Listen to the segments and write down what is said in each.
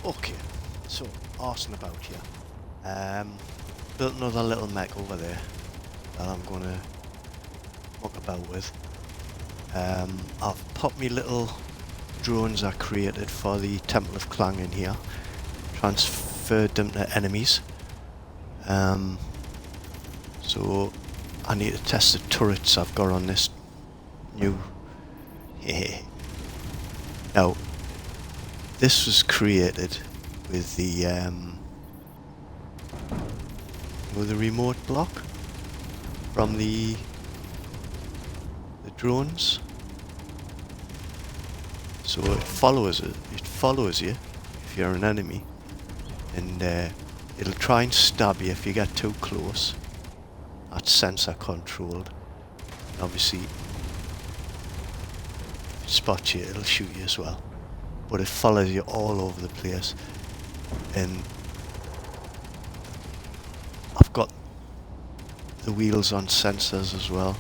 Okay, so arsing about here. Built another little mech over there that I'm gonna muck about with. I've popped me little drones I created for the Temple of Clang in here, transferred them to enemies. So I need to test the turrets I've got on this new. Now, this was created with the remote block from the drones. So it follows you if you're an enemy, and it'll try and stab you if you get too close. That's sensor controlled. Obviously, if it spots you, it'll shoot you as well. But it follows you all over the place, and I've got the wheels on sensors as well,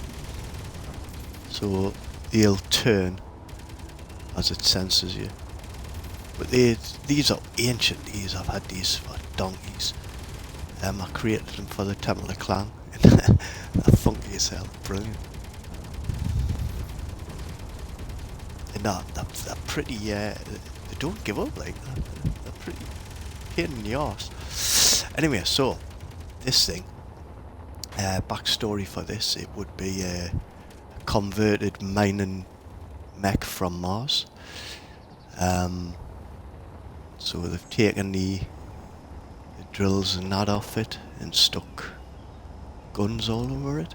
so they'll turn as it senses you. But these are ancient. I've had these for donkeys. I created them for the Temple of Clang. They're funky as hell, brilliant. And they're pretty. They don't give up like that. They're pretty pain in the arse. Anyway, so this thing. Backstory for this: it would be a converted mining mech from Mars. So they've taken the drills and that off it and stuck guns all over it.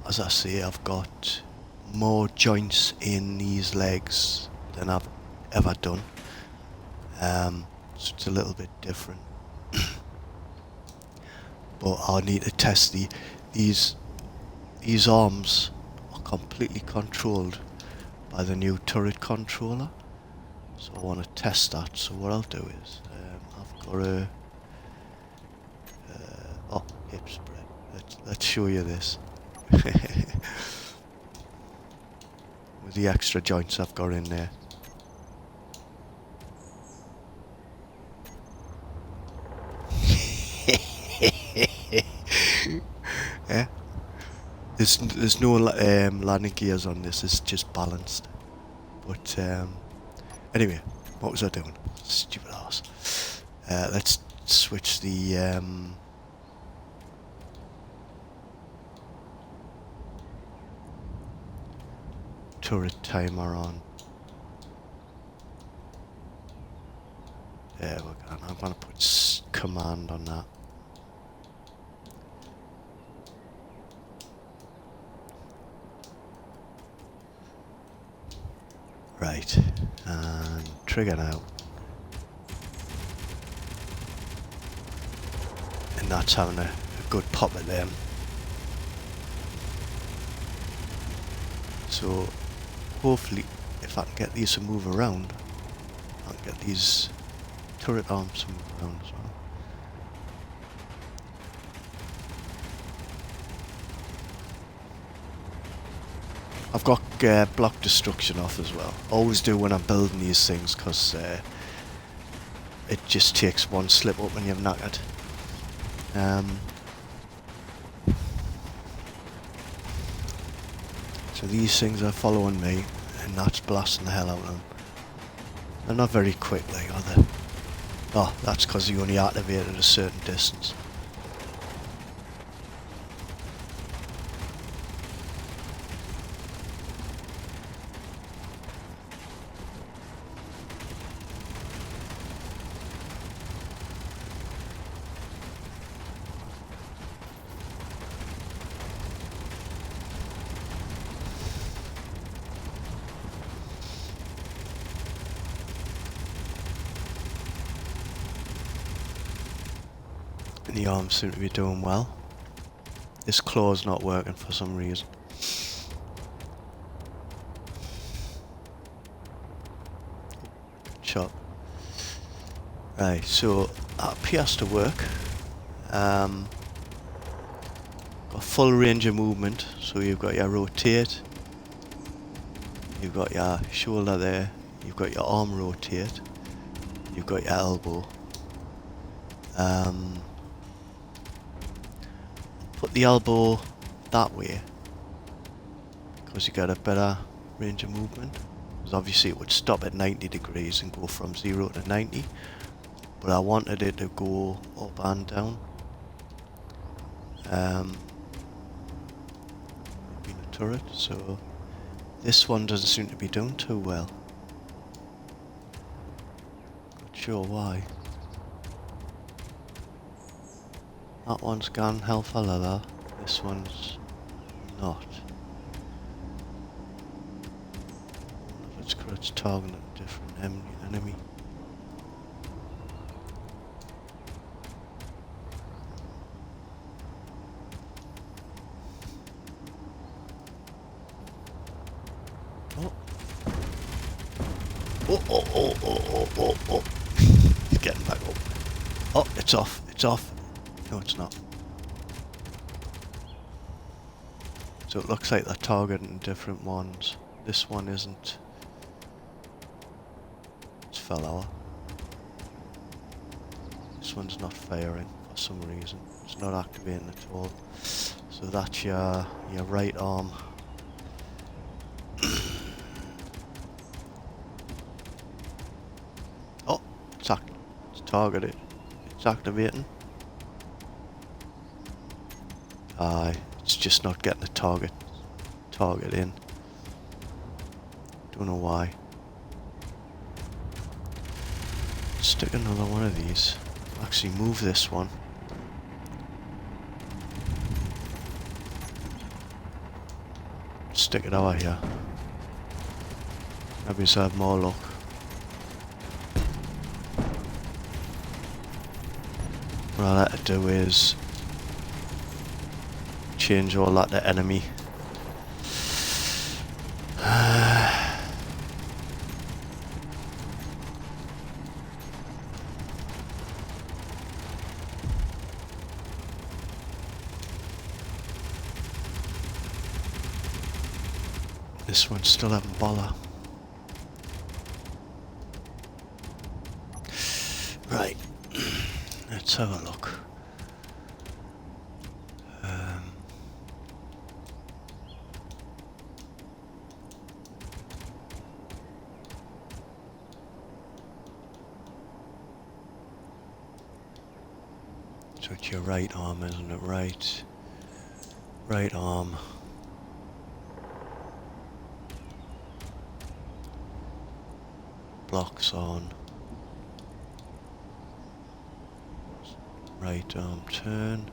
As I say, I've got more joints in these legs than I've ever done. So it's a little bit different. But I'll need to test these arms are completely controlled by the new turret controller. So I want to test that. So what I'll do is I've got a hip spread. Let's show you this with the extra joints I've got in there. Yeah. There's no landing gears on this. It's just balanced. But anyway, what was I doing? Stupid ass. Let's switch the turret timer on. There we go. I'm gonna put command on that. Right, and trigger now. And that's having a good pop at them. So hopefully if I can get these to move around, I can get these turret arms to move around as well. I've got block destruction off as well. Always do when I'm building these things, because it just takes one slip up and you're knackered. So these things are following me, and that's blasting the hell out of them. They're not very quick, like, are they? Oh, that's because you only activate at a certain distance. The arms seem to be doing well. This claw's not working for some reason. Shot. Right, so that appears to work. Got full range of movement, so you've got your rotate, you've got your shoulder there, you've got your arm rotate, you've got your elbow. Put the elbow that way because you get a better range of movement. Because obviously it would stop at 90 degrees and go from 0 to 90. But I wanted it to go up and down. Being a turret, so this one doesn't seem to be doing too well. Not sure why. That one's gone hell for leather. This one's not. I wonder if it's because it's targeting a different enemy. Oh. He's getting back up. Oh, it's off. It's off. No, it's not. So it looks like they're targeting different ones. This one isn't. It's fell out. This one's not firing for some reason. It's not activating at all. So that's your right arm. Oh, it's targeted. It's activating. It's just not getting the target in. Don't know why. Stick another one of these. Actually move this one. Stick it over here. Maybe so I have more luck. What I like to do is change all that to enemy. This one's still having bother. Right, let's have a look. So it's your right arm, isn't it? Right arm. Blocks on. Right arm turn.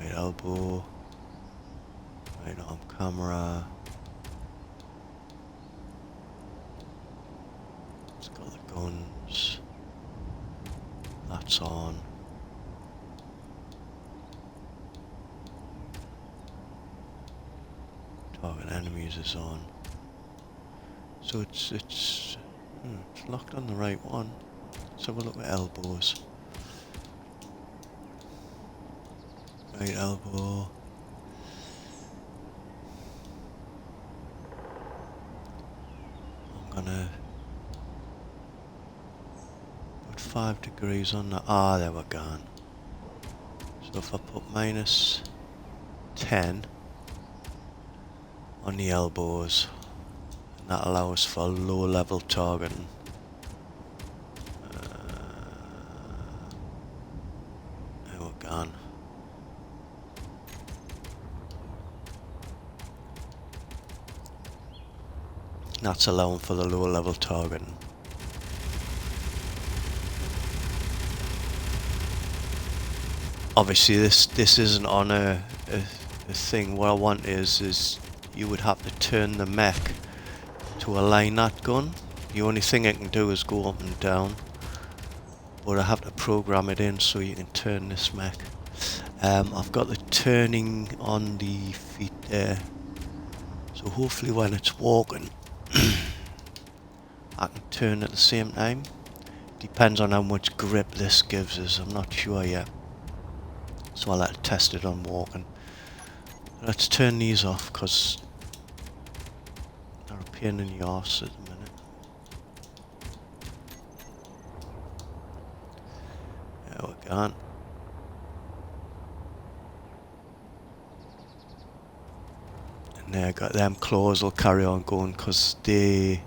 Right elbow. Right arm camera. It's got the guns. That's on. Target enemies is on. So it's locked on the right one. Let's have a look at elbows. Right elbow. I'm gonna put 5 degrees on that. Ah, there we're gone. So if I put -10 on the elbows, and that allows for low level targeting. There we're gone. That's allowing for the lower level targeting. Obviously this isn't on a thing. What I want is you would have to turn the mech to align that gun. The only thing I can do is go up and down, but I have to program it in so you can turn this mech. I've got the turning on the feet there, so hopefully when it's walking I can turn at the same time. Depends on how much grip this gives us, I'm not sure yet. So I'll have to test it on walking. Let's turn these off because they're a pain in the arse at the minute. can't. And there, got them claws will carry on going because they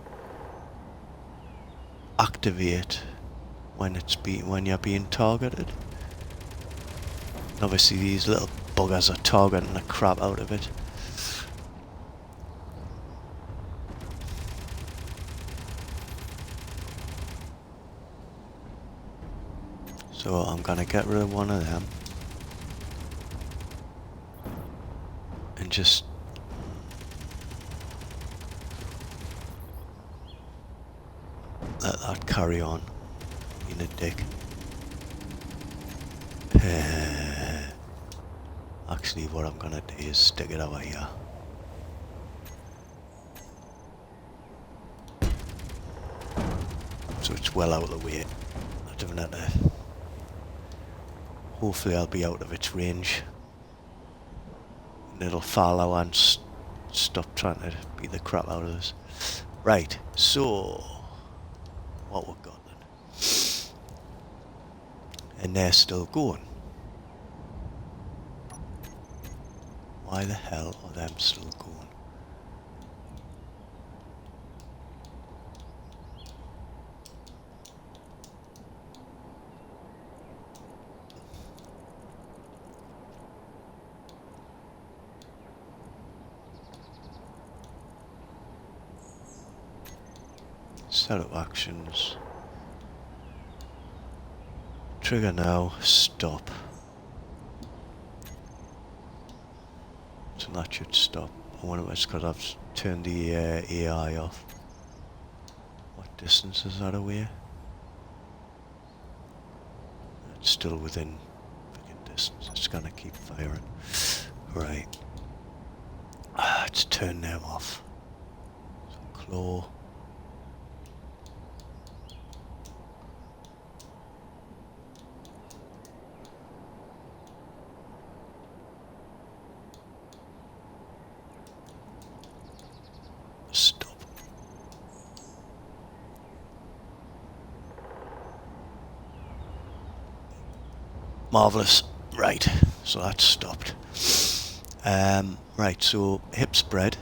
activate when when you're being targeted. And obviously these little buggers are targeting the crap out of it. So I'm gonna get rid of one of them and just let that carry on. In a dick. Actually, what I'm gonna do is stick it over here. So it's well out of the way. I don't have to. Hopefully I'll be out of its range. And it'll follow and stop trying to beat the crap out of us. Right, so what we've got then. And they're still going. Why the hell are them still going? Set up actions. Trigger now, stop. So that should stop. I wonder if it's because I've turned the AI off. What distance is that away? It's still within freaking distance. It's gonna keep firing. Right. Let's turn them off. So claw. Stop. Marvellous. Right, so that's stopped. Right, so hip spread.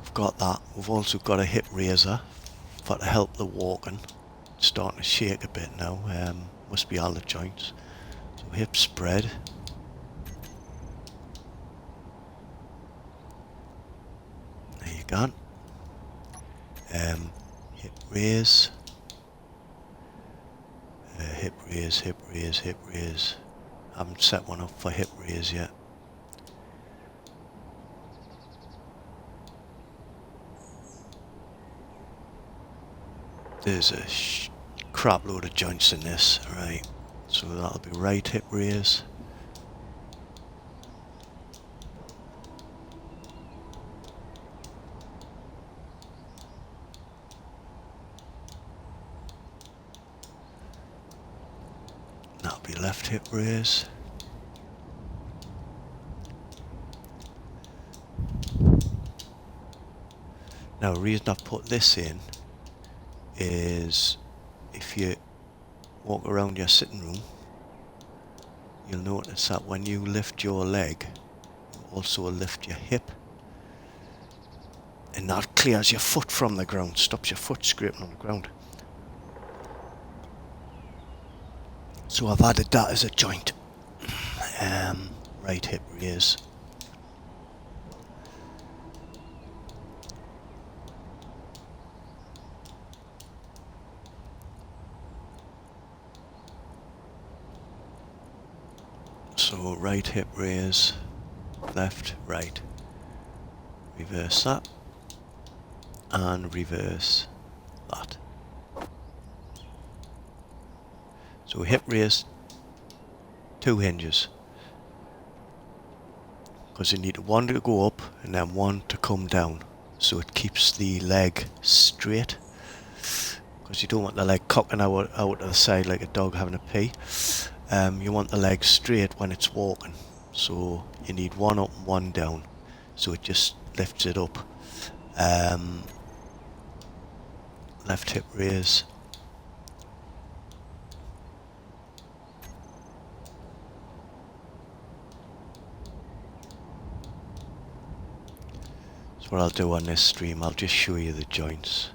We've got that. We've also got a hip raiser for to help the walking. It's starting to shake a bit now. Must be all the joints. So hip spread. There you go. Hip raise. Hip raise, hip raise, hip raise. Haven't set one up for hip raise yet. There's a crap load of joints in this, right? So that'll be right hip raise. That'll be left hip raise. Now the reason I've put this in is if you walk around your sitting room, you'll notice that when you lift your leg, you also lift your hip. And that clears your foot from the ground, stops your foot scraping on the ground. So I've added that as a joint. Right hip raise. So right hip raise, left, right. Reverse that. And reverse that. So hip raise, 2 hinges. Because you need one to go up and then one to come down. So it keeps the leg straight. Because you don't want the leg cocking out to the side like a dog having a pee. You want the leg straight when it's walking. So you need one up and one down. So it just lifts it up. Left hip raise. what I'll do on this stream. I'll just show you the joints.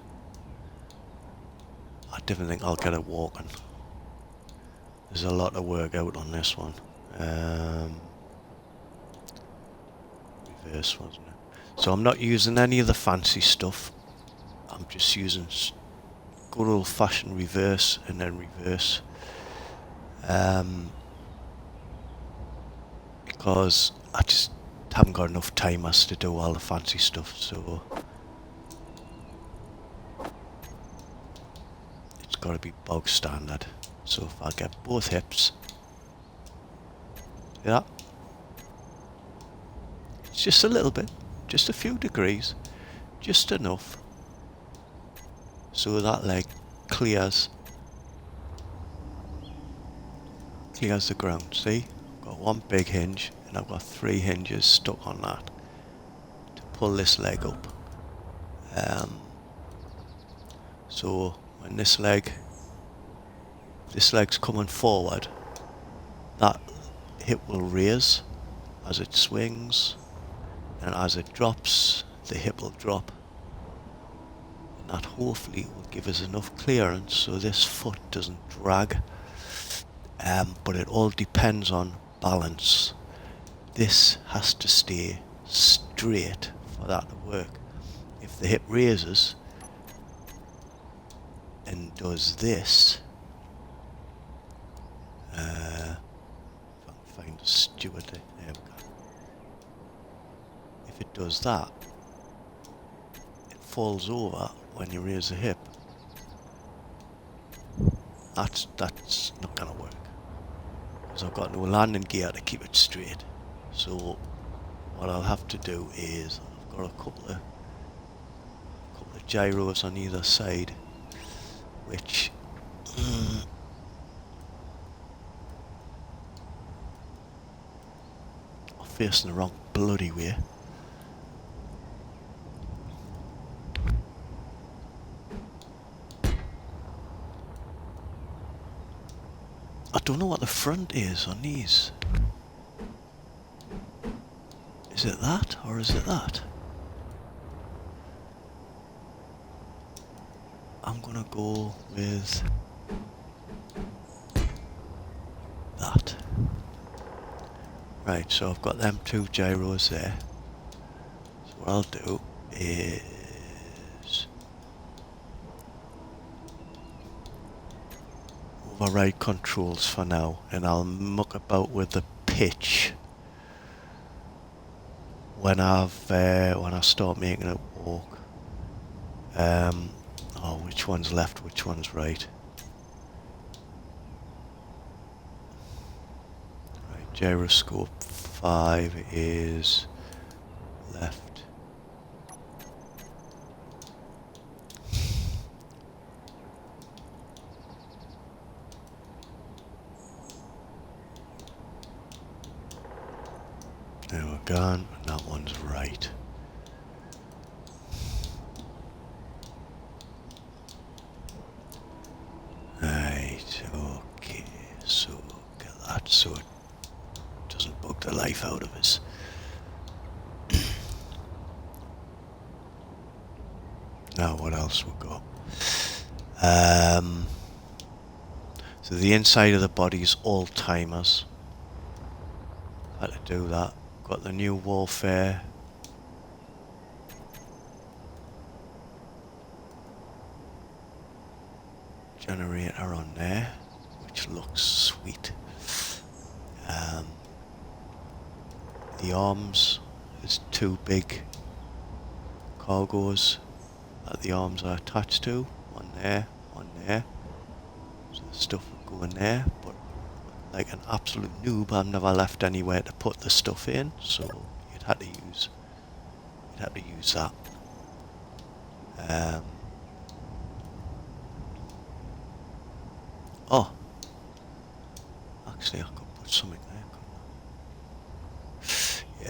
I don't think I'll get it walking. There's a lot of work out on this one. Reverse, wasn't it? So I'm not using any of the fancy stuff. I'm just using good old-fashioned reverse and then reverse. Because I just haven't got enough time as to do all the fancy stuff, so it's got to be bog standard. So if I get both hips, see that? It's just a little bit, just a few degrees, just enough, so that leg clears the ground. See? I've got one big hinge and I've got 3 hinges stuck on that to pull this leg up. So when this leg's coming forward, that hip will raise as it swings, and as it drops, the hip will drop. And that hopefully will give us enough clearance so this foot doesn't drag. But it all depends on balance. This has to stay straight for that to work. If the hip raises and does this, if I can find a steward, there we go. If it does that, it falls over when you raise the hip. That's not going to work, because I've got no landing gear to keep it straight. So what I'll have to do is, I've got a couple of gyros on either side, which are facing the wrong bloody way. I don't know what the front is on these. Is it that, or is it that? I'm gonna go with that. Right, so I've got them 2 gyros there. So what I'll do is override controls for now, and I'll muck about with the pitch when I start making it walk. Which one's left, which one's right? Right, gyroscope 5 is left. There we're gone, and that one's right. Right, okay, so get that so it doesn't bug the life out of us. Now what else we got? So the inside of the body's all timers. Had to do that. Got the new Warfare. Generator on there, which looks sweet. The arms, there's 2 big cargos that the arms are attached to. One there, one there. So the stuff will go in there, but like an absolute noob, I've never left anywhere to put the stuff in, so you'd have to use that. Oh, actually I could put something there, couldn't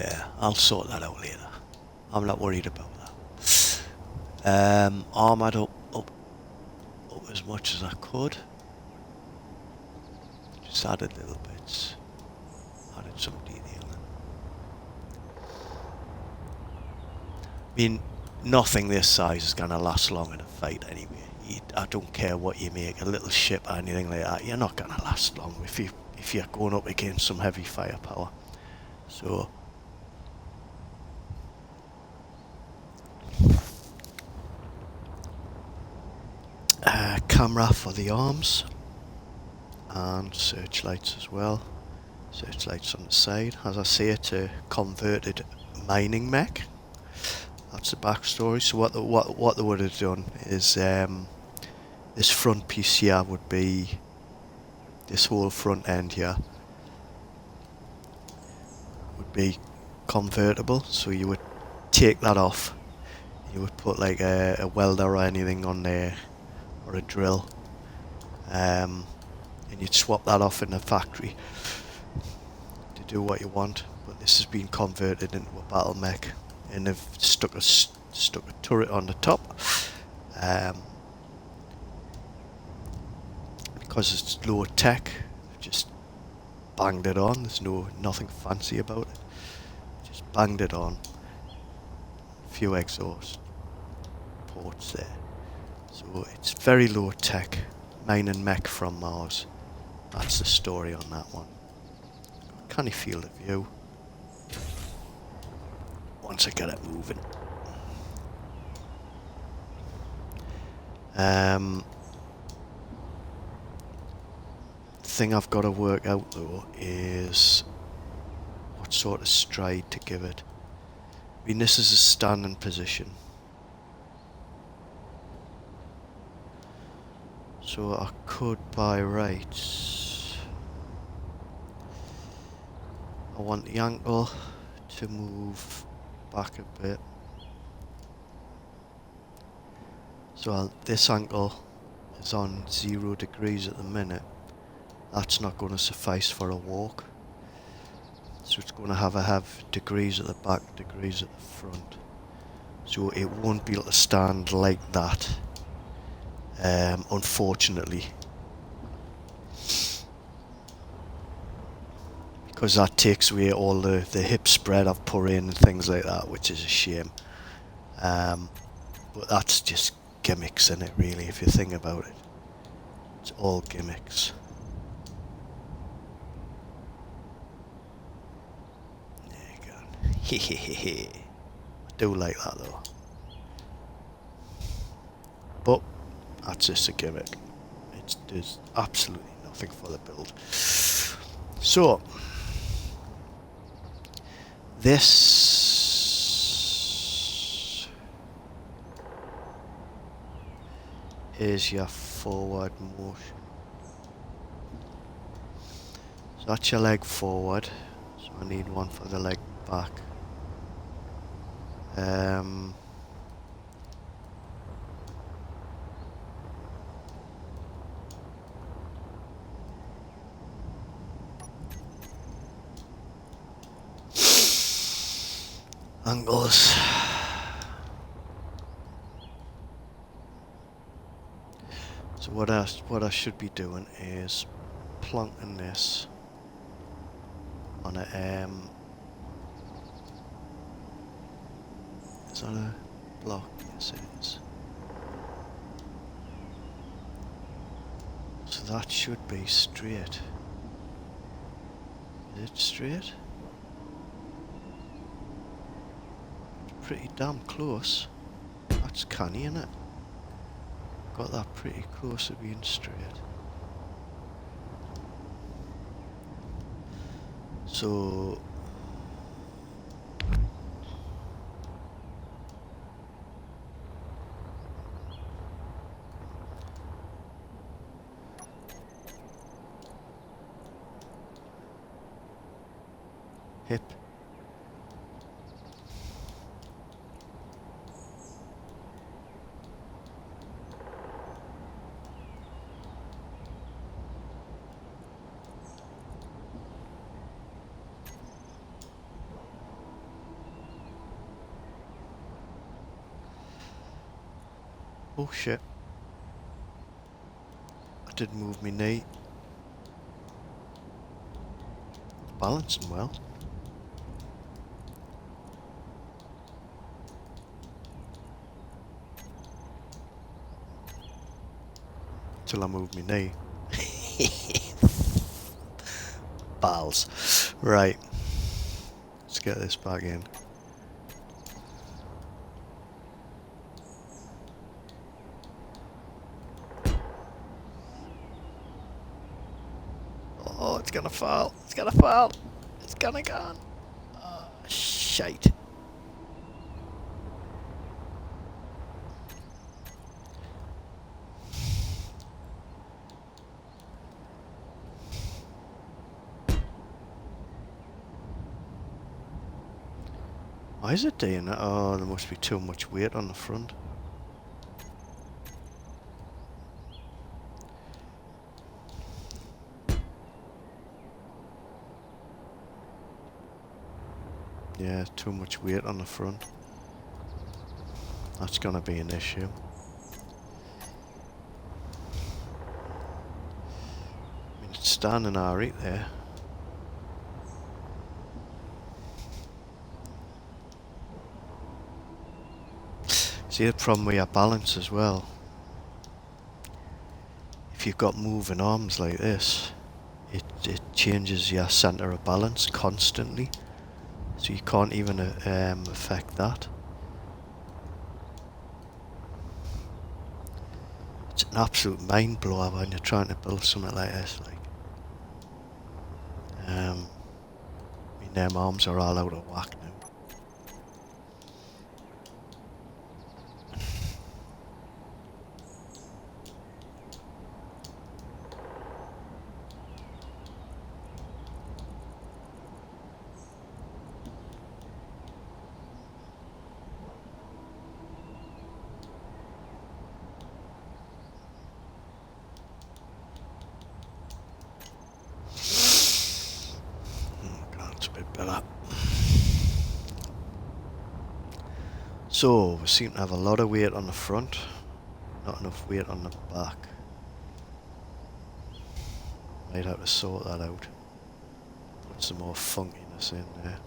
I? Yeah, I'll sort that out later. I'm not worried about that. Armoured up as much as I could. Just added little bits. Added some detailing. mean, nothing this size is going to last long in a fight anyway. I don't care what you make, a little ship or anything like that, you're not going to last long if you're going up against some heavy firepower. So, camera for the arms, and searchlights as well. Searchlights on the side. As I say, it's a converted mining mech. That's the backstory. So what they would have done is this front piece here would be this whole front end here would be convertible. So you would take that off. You would put like a welder or anything on there, or a drill, and you'd swap that off in the factory to do what you want. But this has been converted into a battle mech, and they've stuck a turret on the top. Because it's low tech, just banged it on. There's nothing fancy about it. Just banged it on. A few exhaust ports there. So it's very low tech. Mining mech from Mars. That's the story on that one. Canny field of view. Once I get it moving. Thing I've got to work out though is what sort of stride to give it. I mean, this is a standing position. So I could by rights. I want the ankle to move back a bit. So this ankle is on 0 degrees at the minute. That's not going to suffice for a walk. So it's going to have degrees at the back, degrees at the front. So it won't be able to stand like that. Unfortunately. Because that takes away all the hip spread I've put in and things like that, which is a shame. But that's just gimmicks in it, really, if you think about it. It's all gimmicks. There you go. Hehehe. I do like that though. But that's just a gimmick. It does absolutely nothing for the build. So this is your forward motion. So that's your leg forward. So I need one for the leg back. Angles. So what I should be doing is plonking this on a is that a block? Yes it is. So that should be straight. Is it straight? Pretty damn close. That's canny, isn't it? Got that pretty close to being straight. So hip. Oh shit. I didn't move my knee. Balancing well. till I move my knee. Balls. Right. Let's get this back in. Oh, it's gonna fall. It's gonna fall. It's gonna go. Oh, shite. Why is it doing that? Oh, there must be too much weight on the front. Yeah, too much weight on the front. That's gonna be an issue. I mean, it's standing alright there. See the problem with your balance as well. If you've got moving arms like this, it changes your centre of balance constantly. So you can't even affect that. It's an absolute mind blower when you're trying to build something like this. Like, I mean, them arms are all out of whack now. So, we seem to have a lot of weight on the front, not enough weight on the back. Might have to sort that out. Put some more funkiness in there.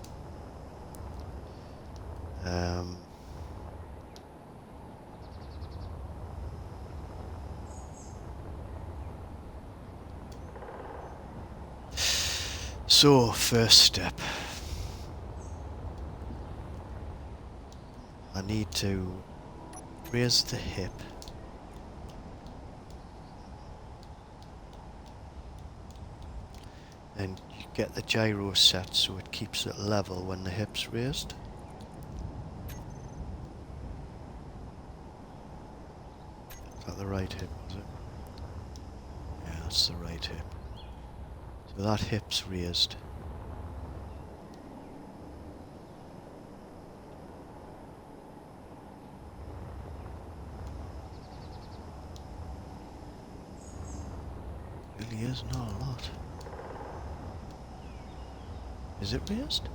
So, first step. I need to raise the hip. And you get the gyro set so it keeps it level when the hip's raised. Is that the right hip, was it? Yeah, that's the right hip. So that hip's raised. Really is not a lot. Is it raised?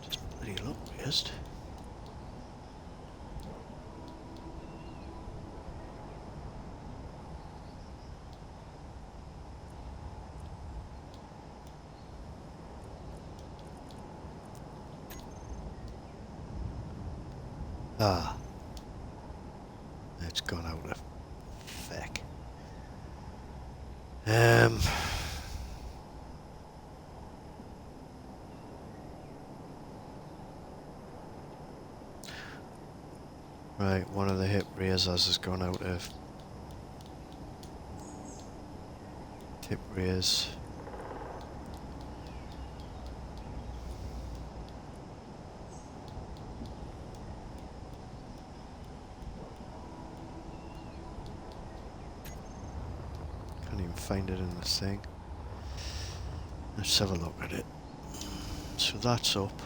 Just bloody look raised. Ah. It's gone out of feck. Right, one of the hip raisers has gone out of hip raise. Can't even find it in this thing. Let's have a look at it. So that's up.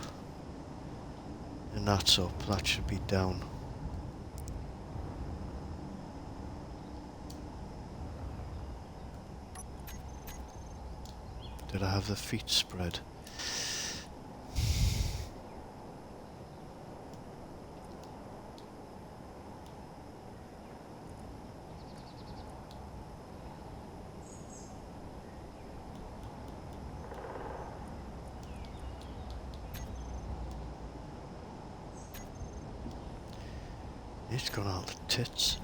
And that's up. That should be down. Did I have the feet spread? It's gone all the tits.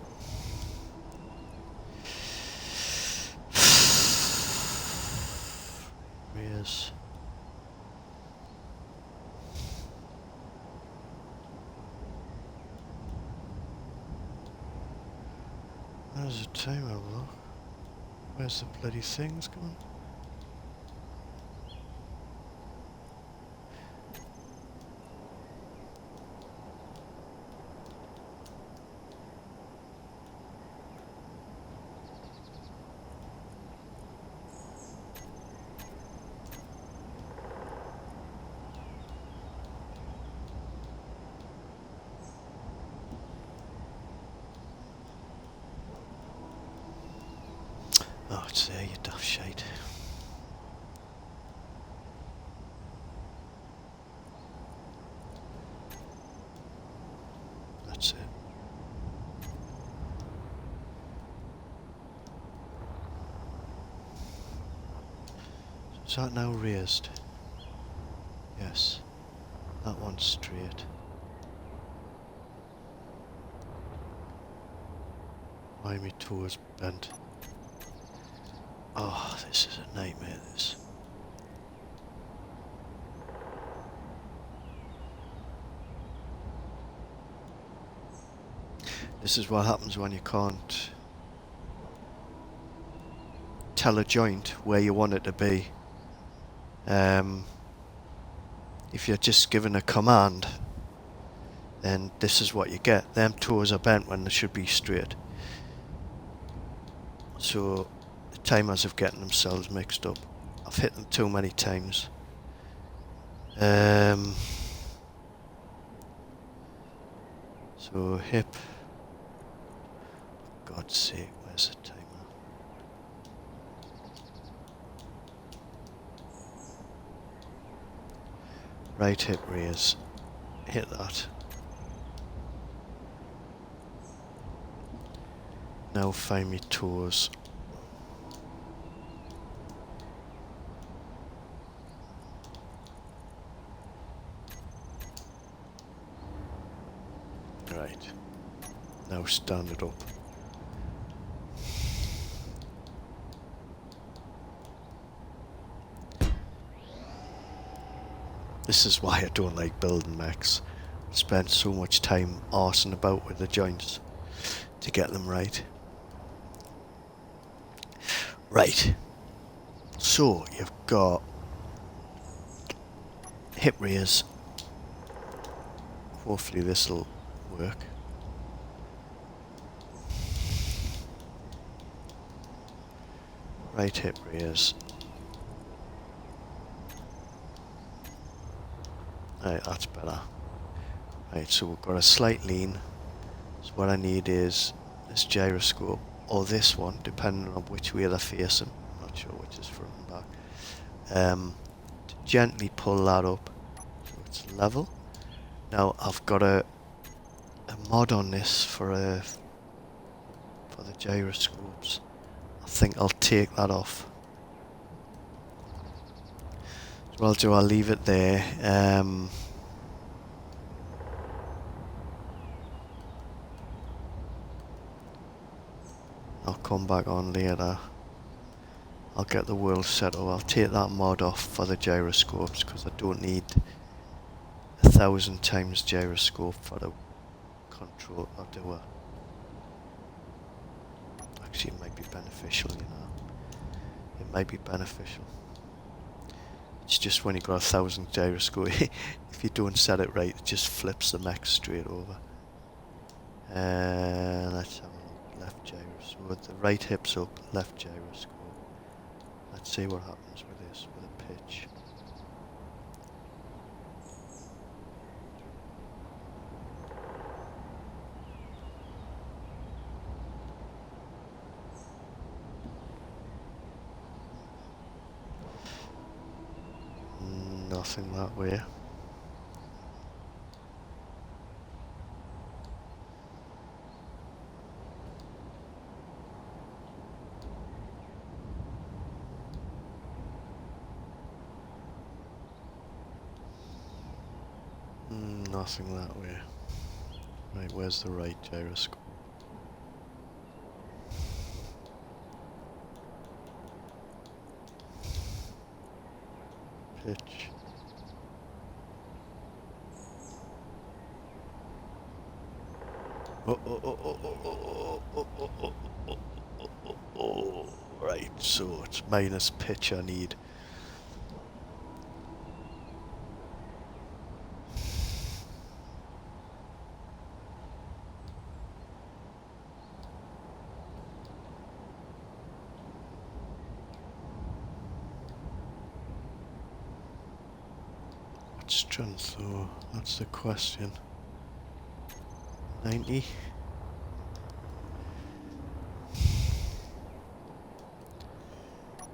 There's a timer, though. Where's the bloody things going? Oh, it's there, you daft shite. That's it. Is that now raised? Yes. That one's straight. Why my toes bent? Oh, this is a nightmare, this. This is what happens when you can't tell a joint where you want it to be. If you're just given a command, then this is what you get. Them toes are bent when they should be straight. So the timers are getting themselves mixed up. I've hit them too many times. So hip. For God's sake, where's the timer? Right hip raise. Hit that. Now find me toes. Right. Now stand it up. This is why I don't like building mechs. I spend so much time arsing about with the joints to get them right. Right. So you've got hip raise. Hopefully this'll work. Right hip raise. Right, that's better. Right, so we've got a slight lean. So what I need is this gyroscope, or this one, depending on which way they're facing. I'm not sure which is front and back. To gently pull that up so it's level. Now I've got a mod on this for the gyroscopes. I think I'll take that off. So I'll do, I'll leave it there. I'll come back on later. I'll get the world set up. I'll take that mod off for the gyroscopes because I don't need 1,000 times gyroscope for the control. I'll do a... Actually, it might be beneficial, you know. It might be beneficial. It's just when you've got 1,000 gyroscope, if you don't set it right, it just flips the mech straight over. Let's have a look. Left gyroscope. The right hip's up, left gyroscope. Let's see what happens with this, with a pitch. Nothing that way. Nothing that way. Right, where's the right gyroscope? Pitch. Oh, oh, oh, oh, oh, oh, oh, oh, oh, oh. Oh, right, so it's minus pitch I need. What strength though? That's the question. 90?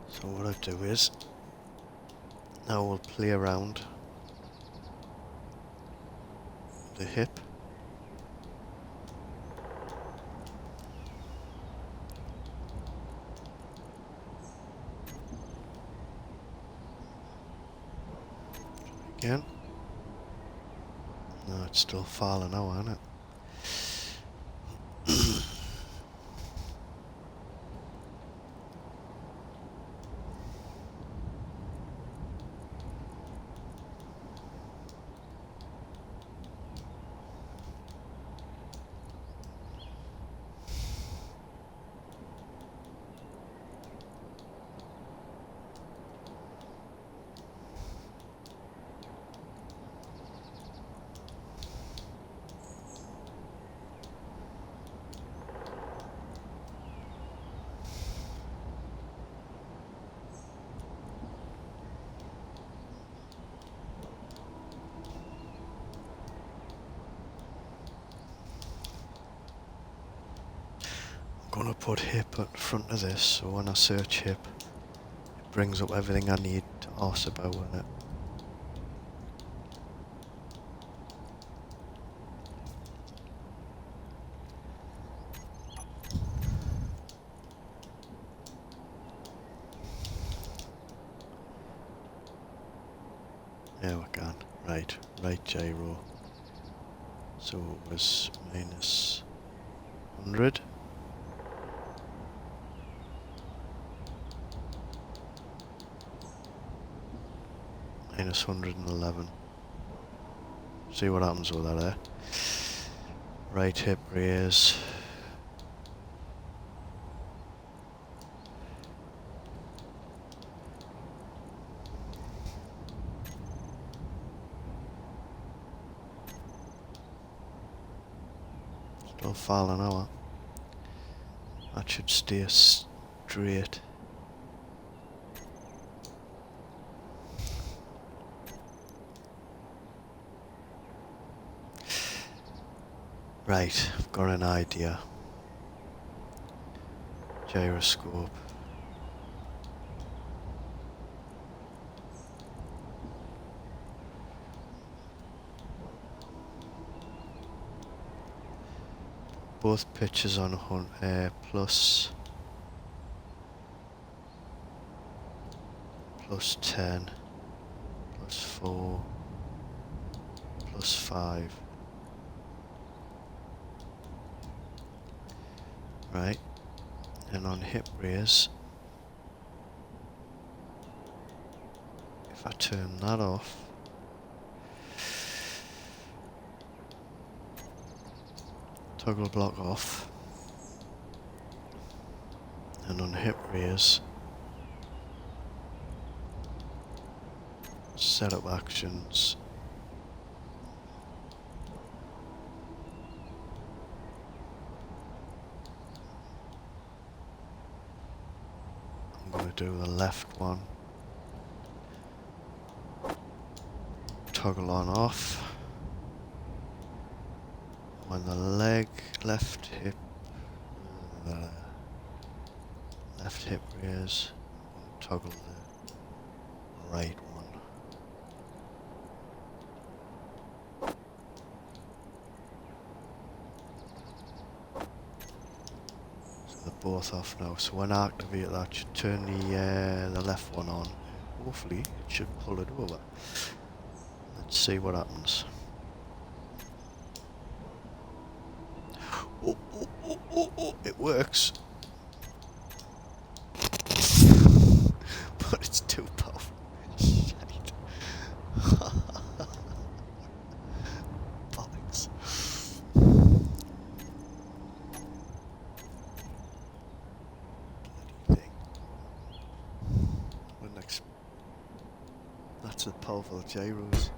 So what I do is, now we'll play around the hip. Again. No, it's still falling now, isn't it? I'm gonna put hip at the front of this, so when I search hip, it brings up everything I need to ask about in it. There we can. Right gyro. So it was minus 100. Minus 111. See what happens with that there. Right hip raise. Still falling out. That should stay straight. Right, I've got an idea. Gyroscope. Both pitches on plus 10, plus 4, plus 5. Right, and on hip raise, if I turn that off, toggle block off, and on hip raise, setup actions, I'm going to do the left one, toggle on off, on the leg, left hip raise, toggle the right one. So they're both off now. So when I activate that, should turn the left one on. Hopefully, it should pull it over. Let's see what happens. Oh, it works. But it's too powerful. Shite. That's the powerful gyros.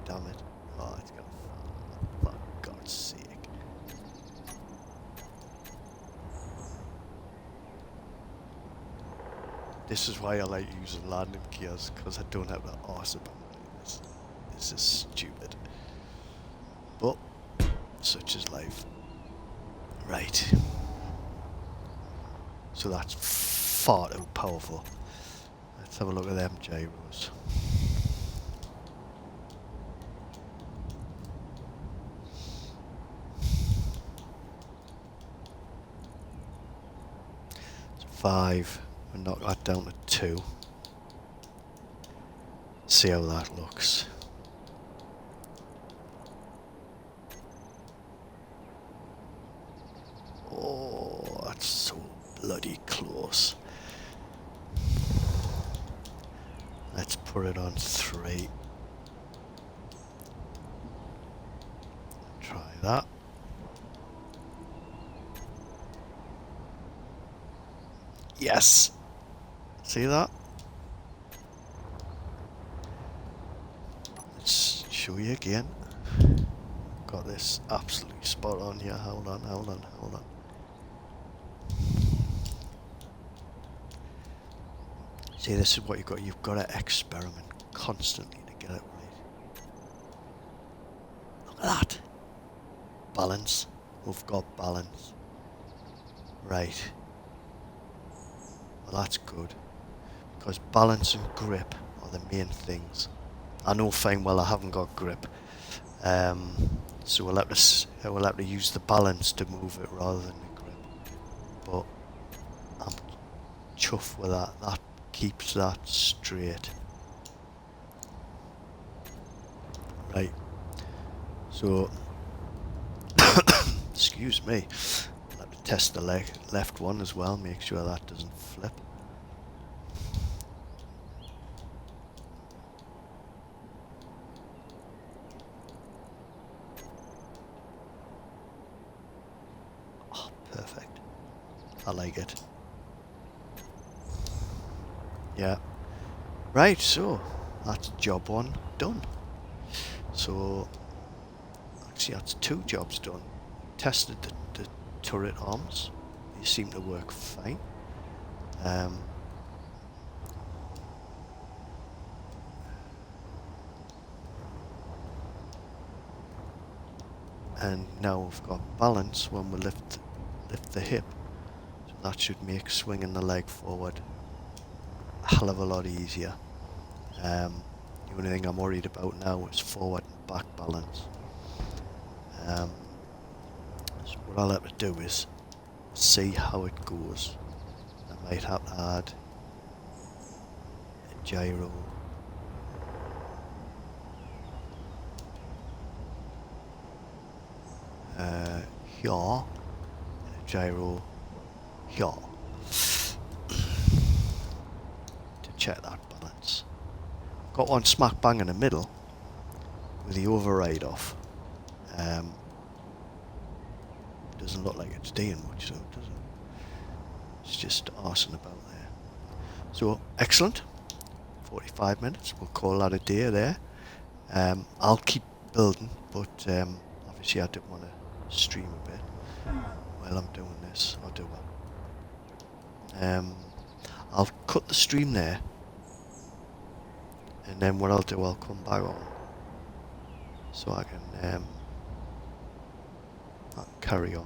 Damn it. Oh, it's gonna fall. For God's sake. This is why I like using landing gears, because I don't have the arse about this. This is stupid. But, such is life. Right. So that's far too powerful. Let's have a look at them gyros. It's 5. We'll knock that down to 2. See how that looks. Oh, that's so bloody close. Let's put it on 3. Try that. Yes! See that? Let's show you again. Got this absolutely spot on here. Hold on. See, this is what you've got. You've got to experiment constantly to get it right. Look at that. Balance. We've got balance. Right. Well, that's good. Because balance and grip are the main things. I know fine well I haven't got grip. So we'll have to use the balance to move it rather than the grip. But I'm chuffed with that. That keeps that straight. Right. So, excuse me. I'll have to test the left one as well. Make sure that doesn't flip. Perfect. I like it. Yeah. Right, so that's job 1 done. So actually that's 2 jobs done. Tested the turret arms. They seem to work fine. And now we've got balance when we lift the hip. So that should make swinging the leg forward a hell of a lot easier. The only thing I'm worried about now is forward and back balance. So what I'll have to do is see how it goes. I might have to add a gyro. Here, and a gyro here to check that balance. Got one smack bang in the middle with the override off. Doesn't look like it's doing much though, does it? It's just arsing about there. So excellent. 45 minutes. We'll call that a day there. I'll keep building, but obviously I don't want to stream a bit while I'm doing this. I'll do it. I'll cut the stream there, and then what I'll do, I'll come back on so I can carry on.